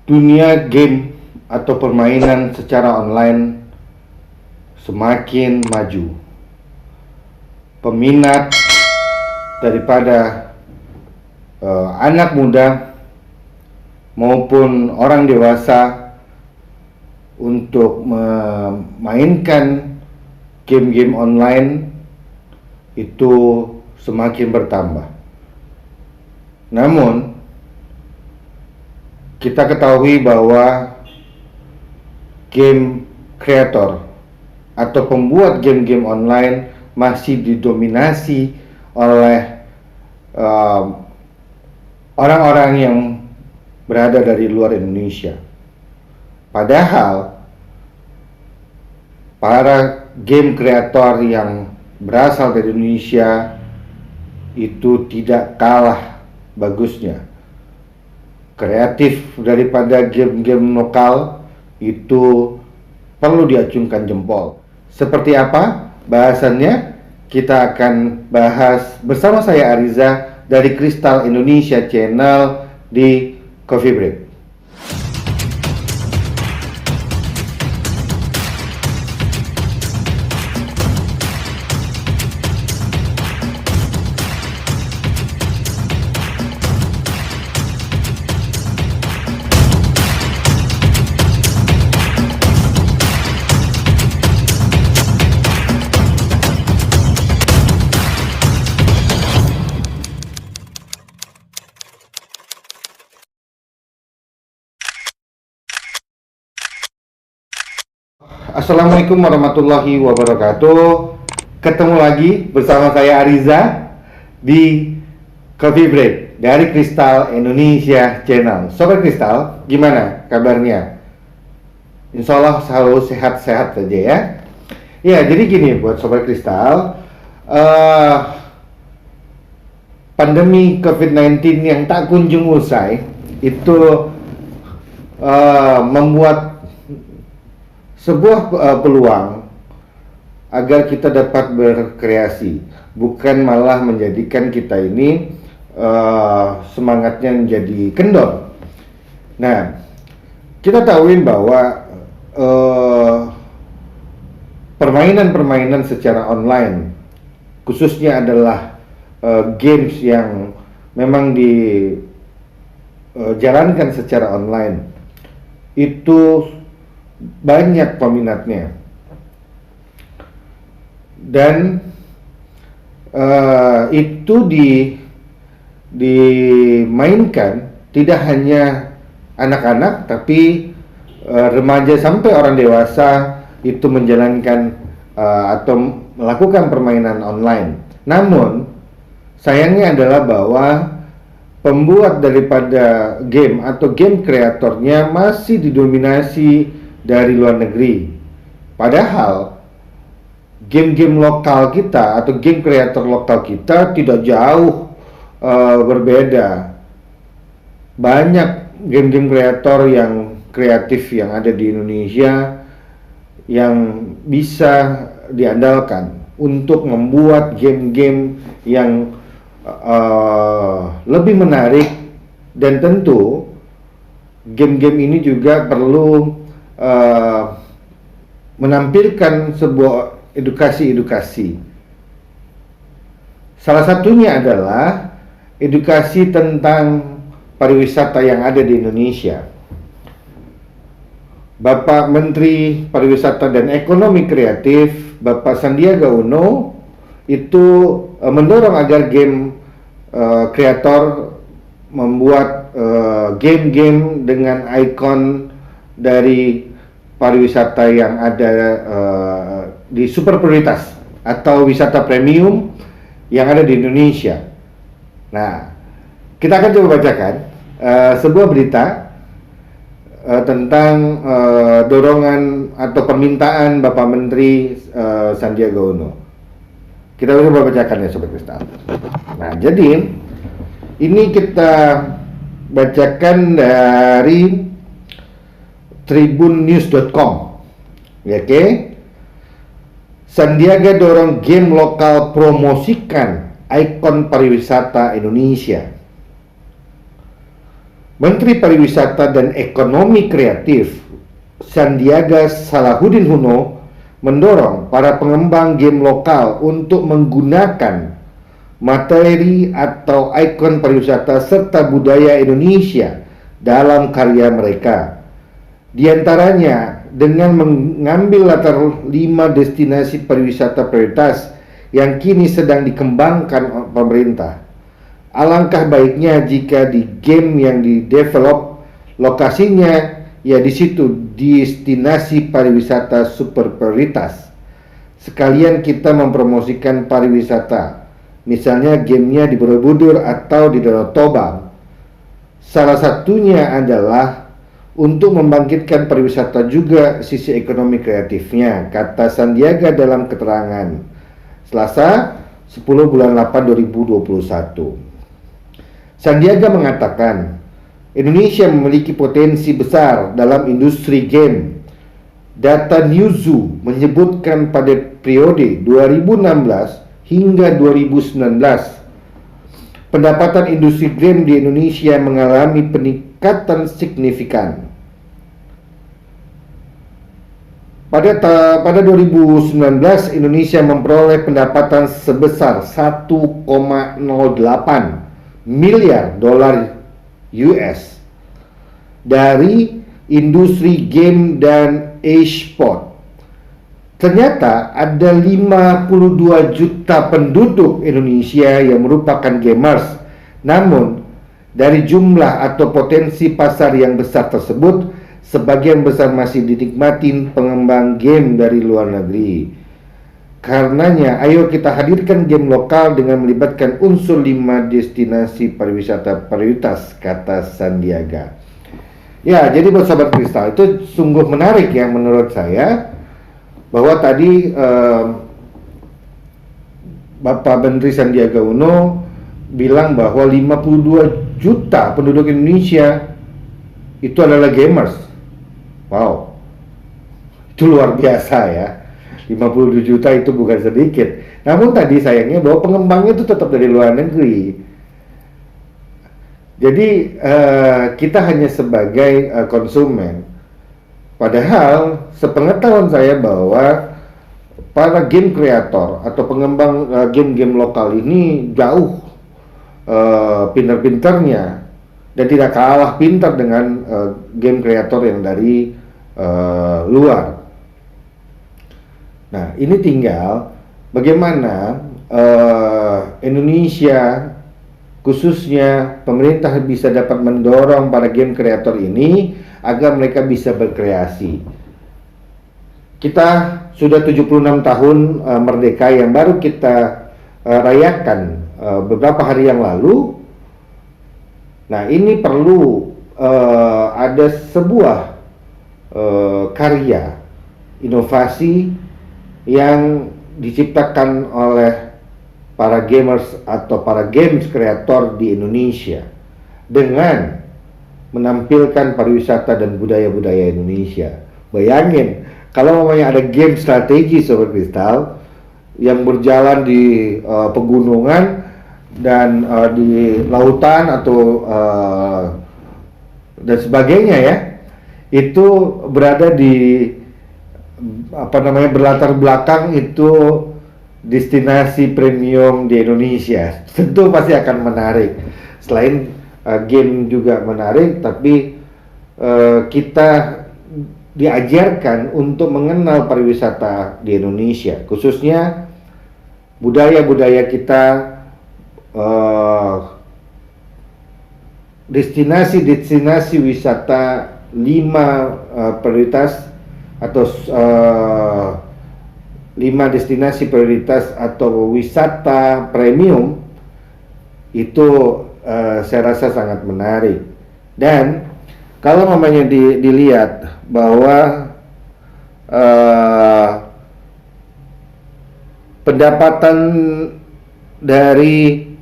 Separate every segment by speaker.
Speaker 1: Dunia game atau permainan secara online semakin maju. Peminat daripada anak muda maupun orang dewasa untuk memainkan game-game online itu semakin bertambah. Namun kita ketahui bahwa game kreator atau pembuat game-game online masih didominasi oleh orang-orang yang berada dari luar Indonesia. Padahal para game kreator yang berasal dari Indonesia itu tidak kalah bagusnya. Kreatif daripada game-game lokal itu perlu diacungkan jempol. Seperti apa bahasannya? Kita akan bahas bersama saya Ariza dari Kristal Indonesia Channel di Coffee Break. Assalamualaikum warahmatullahi wabarakatuh. Ketemu lagi bersama saya Ariza di Coffee Break dari Kristal Indonesia Channel. Sobat Kristal, gimana kabarnya? Insya Allah selalu sehat-sehat saja ya. Ya, jadi gini buat Sobat Kristal, pandemi COVID-19 yang tak kunjung usai itu membuat sebuah peluang agar kita dapat berkreasi, bukan malah menjadikan kita ini semangatnya menjadi kendor. Nah, kita tahuin bahwa permainan-permainan secara online, khususnya adalah games yang memang dijalankan secara online, itu banyak peminatnya dan itu dimainkan tidak hanya anak-anak tapi remaja sampai orang dewasa itu menjalankan atau melakukan permainan online. Namun sayangnya adalah bahwa pembuat daripada game atau game kreatornya masih didominasi dari luar negeri. Padahal game-game lokal kita atau game kreator lokal kita tidak jauh berbeda. Banyak game-game kreator yang kreatif yang ada di Indonesia yang bisa diandalkan untuk membuat game-game yang lebih menarik, dan tentu game-game ini juga perlu menampilkan sebuah edukasi. Salah satunya adalah edukasi tentang pariwisata yang ada di Indonesia. Bapak Menteri Pariwisata dan Ekonomi Kreatif, Bapak Sandiaga Uno, itu mendorong agar game kreator membuat game-game dengan ikon dari pariwisata yang ada di super prioritas atau wisata premium yang ada di Indonesia. Nah, kita akan coba bacakan sebuah berita tentang dorongan atau permintaan Bapak Menteri Sandiaga Uno. Kita coba bacakan ya Sobat Kristal. Nah, jadi ini kita bacakan dari tribunnews.com. Oke. Sandiaga dorong game lokal promosikan ikon pariwisata Indonesia. Menteri Pariwisata dan Ekonomi Kreatif Sandiaga Salahuddin Uno mendorong para pengembang game lokal untuk menggunakan materi atau ikon pariwisata serta budaya Indonesia dalam karya mereka. Di antaranya dengan mengambil latar 5 destinasi pariwisata prioritas yang kini sedang dikembangkan pemerintah. Alangkah baiknya jika di game yang di-develop lokasinya ya di situ destinasi pariwisata super prioritas. Sekalian kita mempromosikan pariwisata. Misalnya gamenya di Borobudur atau di Danau Toba. Salah satunya adalah untuk membangkitkan pariwisata juga sisi ekonomi kreatifnya, kata Sandiaga dalam keterangan Selasa 10 bulan 8 2021. Sandiaga mengatakan, Indonesia memiliki potensi besar dalam industri game. Data Newzoo menyebutkan pada periode 2016 hingga 2019, pendapatan industri game di Indonesia mengalami peningkatan signifikan. Pada 2019, Indonesia memperoleh pendapatan sebesar 1,08 miliar dolar US dari industri game dan e-sport. Ternyata ada 52 juta penduduk Indonesia yang merupakan gamers. Namun, dari jumlah atau potensi pasar yang besar tersebut, sebagian besar masih dinikmati pengembang game dari luar negeri. Karenanya, ayo kita hadirkan game lokal dengan melibatkan unsur 5 destinasi pariwisata prioritas, kata Sandiaga. Ya, jadi buat Sobat Kristal, itu sungguh menarik ya menurut saya, bahwa tadi Bapak Menteri Sandiaga Uno bilang bahwa 52 juta penduduk Indonesia itu adalah gamers. Wow, itu luar biasa ya. 52 juta itu bukan sedikit. Namun tadi sayangnya bahwa pengembangnya itu tetap dari luar negeri. Jadi kita hanya sebagai konsumen. Padahal sepengetahuan saya bahwa para game kreator atau pengembang game-game lokal ini jauh pintar-pintarnya dan tidak kalah pintar dengan game kreator yang dari luar. Nah, ini tinggal bagaimana Indonesia, khususnya pemerintah, bisa dapat mendorong para game kreator ini agar mereka bisa berkreasi. Kita sudah 76 tahun merdeka yang baru kita rayakan beberapa hari yang lalu. Nah, ini perlu ada sebuah karya inovasi yang diciptakan oleh para gamers atau para games kreator di Indonesia dengan menampilkan pariwisata dan budaya-budaya Indonesia. Bayangin kalau namanya ada game strategi Sobat Kristal yang berjalan di pegunungan dan di lautan atau dan sebagainya ya, itu berada di berlatar belakang itu destinasi premium di Indonesia. Tentu pasti akan menarik. Selain game juga menarik, tapi kita diajarkan untuk mengenal pariwisata di Indonesia, khususnya budaya-budaya kita, destinasi-destinasi wisata 5 prioritas atau 5 destinasi prioritas atau wisata premium itu saya rasa sangat menarik. Dan kalau namanya dilihat bahwa pendapatan dari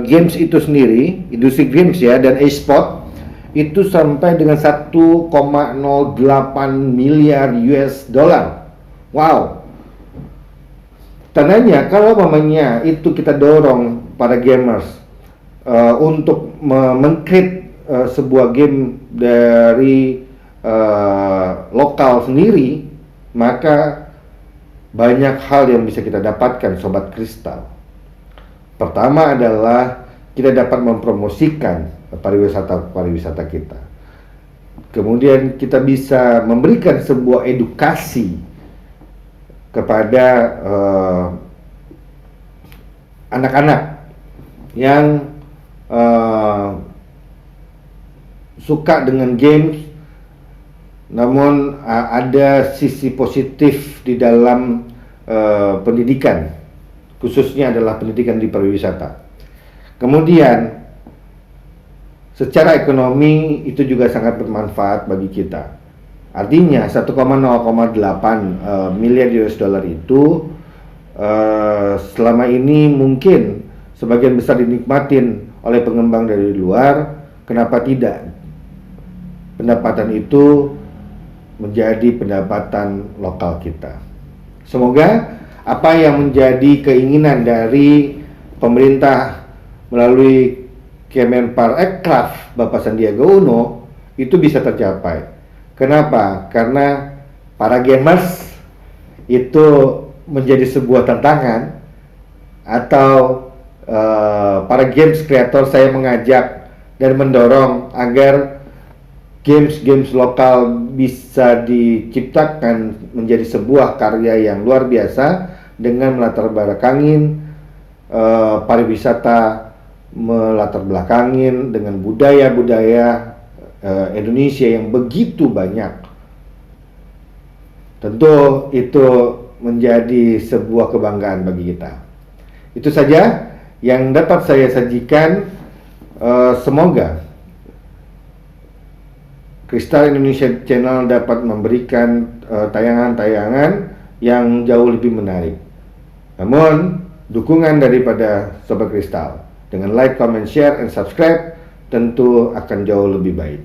Speaker 1: games itu sendiri, industri games ya, dan e-sport itu sampai dengan 1,08 miliar US dollar. Wow. Tandanya kalau mamanya itu kita dorong para gamers untuk meng-create sebuah game dari lokal sendiri, maka banyak hal yang bisa kita dapatkan Sobat Kristal. Pertama adalah kita dapat mempromosikan pariwisata kita. Kemudian kita bisa memberikan sebuah edukasi kepada anak-anak yang suka dengan games, namun ada sisi positif di dalam pendidikan, khususnya adalah pendidikan di pariwisata. Kemudian secara ekonomi itu juga sangat bermanfaat bagi kita. Artinya 1,08 miliar US dollar itu selama ini mungkin sebagian besar dinikmatin oleh pengembang dari luar. Kenapa tidak pendapatan itu menjadi pendapatan lokal kita? Semoga apa yang menjadi keinginan dari pemerintah melalui Kemenparekraf Bapak Sandiaga Uno itu bisa tercapai. Kenapa? Karena para gamers itu menjadi sebuah tantangan, atau para games creator, saya mengajak dan mendorong agar games lokal bisa diciptakan menjadi sebuah karya yang luar biasa dengan melatar belakangin pariwisata, melatar belakangin dengan budaya-budaya Indonesia yang begitu banyak. Tentu itu menjadi sebuah kebanggaan bagi kita. Itu saja yang dapat saya sajikan. Semoga Kristal Indonesia Channel dapat memberikan tayangan-tayangan yang jauh lebih menarik. Namun dukungan daripada Sobat Kristal dengan like, comment, share, and subscribe tentu akan jauh lebih baik.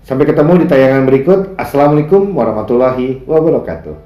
Speaker 1: Sampai ketemu di tayangan berikut. Assalamualaikum warahmatullahi wabarakatuh.